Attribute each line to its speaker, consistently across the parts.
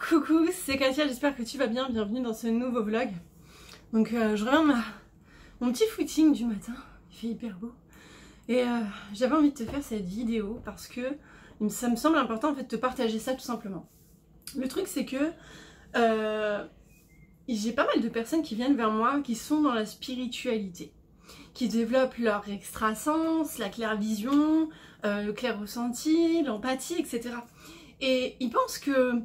Speaker 1: Coucou, c'est Katia, j'espère que tu vas bien, bienvenue dans ce nouveau vlog. Donc je reviens de mon petit footing du matin, il fait hyper beau. Et j'avais envie de te faire cette vidéo parce que ça me semble important en fait de te partager ça tout simplement. Le truc c'est que j'ai pas mal de personnes qui viennent vers moi qui sont dans la spiritualité, qui développent leur extrasens, la clairvision, le clair ressenti, l'empathie, etc. Et ils pensent que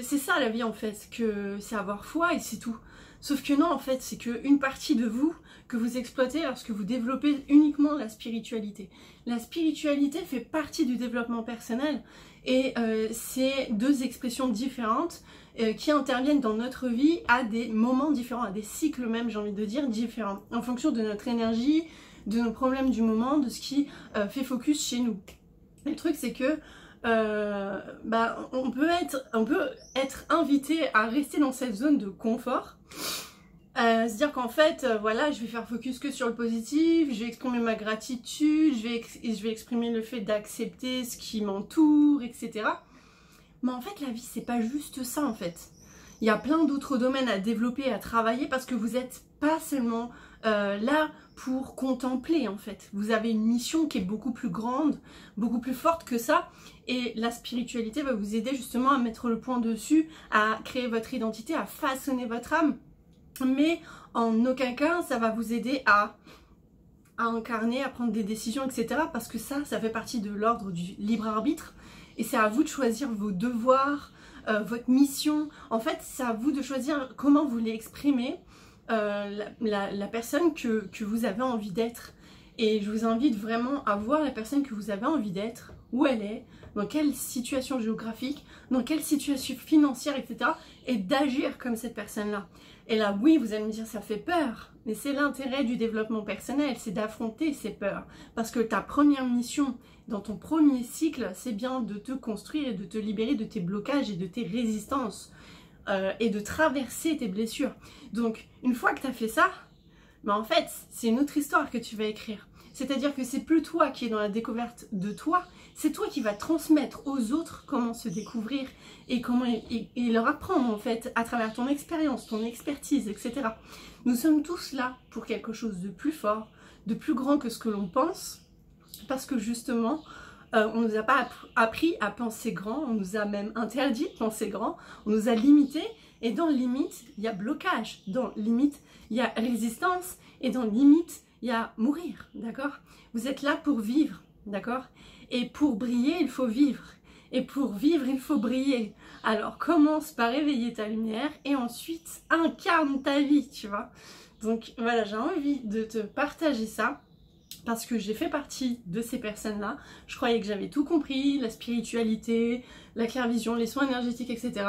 Speaker 1: c'est ça la vie en fait, que c'est avoir foi et c'est tout. Sauf que non en fait, c'est qu'une partie de vous que vous exploitez lorsque vous développez uniquement la spiritualité. La spiritualité fait partie du développement personnel et c'est deux expressions différentes qui interviennent dans notre vie à des moments différents, à des cycles même j'ai envie de dire différents, en fonction de notre énergie, de nos problèmes du moment, de ce qui fait focus chez nous. Et le truc c'est que on peut être invité à rester dans cette zone de confort, c'est-à-dire qu'en fait voilà, je vais faire focus que sur le positif, je vais exprimer ma gratitude, je vais exprimer le fait d'accepter ce qui m'entoure, etc. Mais en fait la vie c'est pas juste ça en fait, il y a plein d'autres domaines à développer, à travailler, parce que vous n'êtes pas seulement là pour contempler en fait. Vous avez une mission qui est beaucoup plus grande, beaucoup plus forte que ça, et la spiritualité va vous aider justement à mettre le point dessus, à créer votre identité, à façonner votre âme, mais en aucun cas ça va vous aider à incarner, à prendre des décisions, etc. Parce que ça fait partie de l'ordre du libre arbitre, et c'est à vous de choisir vos devoirs, votre mission. En fait c'est à vous de choisir comment vous voulez exprimer la personne que vous avez envie d'être. Et je vous invite vraiment à voir la personne que vous avez envie d'être, où elle est, dans quelle situation géographique, dans quelle situation financière, etc. et d'agir comme cette personne-là. Et là, oui, vous allez me dire, ça fait peur, mais c'est l'intérêt du développement personnel, c'est d'affronter ces peurs. Parce que ta première mission, dans ton premier cycle, c'est bien de te construire et de te libérer de tes blocages et de tes résistances. Et de traverser tes blessures. Donc une fois que tu as fait ça, en fait c'est une autre histoire que tu vas écrire. C'est-à-dire que c'est plus toi qui es dans la découverte de toi, c'est toi qui vas transmettre aux autres comment se découvrir et comment et leur apprendre en fait à travers ton expérience, ton expertise, etc. Nous sommes tous là pour quelque chose de plus fort, de plus grand que ce que l'on pense, parce que justement on ne nous a pas appris à penser grand, on nous a même interdit de penser grand, on nous a limités, et dans limite, il y a blocage, dans limite, il y a résistance, et dans limite, il y a mourir, d'accord? Vous êtes là pour vivre, d'accord? Et pour briller, il faut vivre, et pour vivre, il faut briller. Alors commence par éveiller ta lumière, et ensuite incarne ta vie, tu vois? Donc voilà, j'ai envie de te partager ça, parce que j'ai fait partie de ces personnes-là. Je croyais que j'avais tout compris, la spiritualité, la clairvision, les soins énergétiques, etc.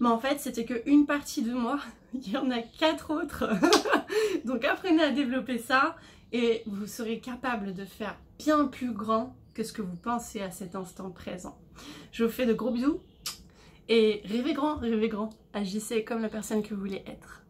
Speaker 1: Mais en fait, c'était qu'une partie de moi. Il y en a 4 autres. Donc apprenez à développer ça et vous serez capable de faire bien plus grand que ce que vous pensez à cet instant présent. Je vous fais de gros bisous et rêvez grand, agissez comme la personne que vous voulez être.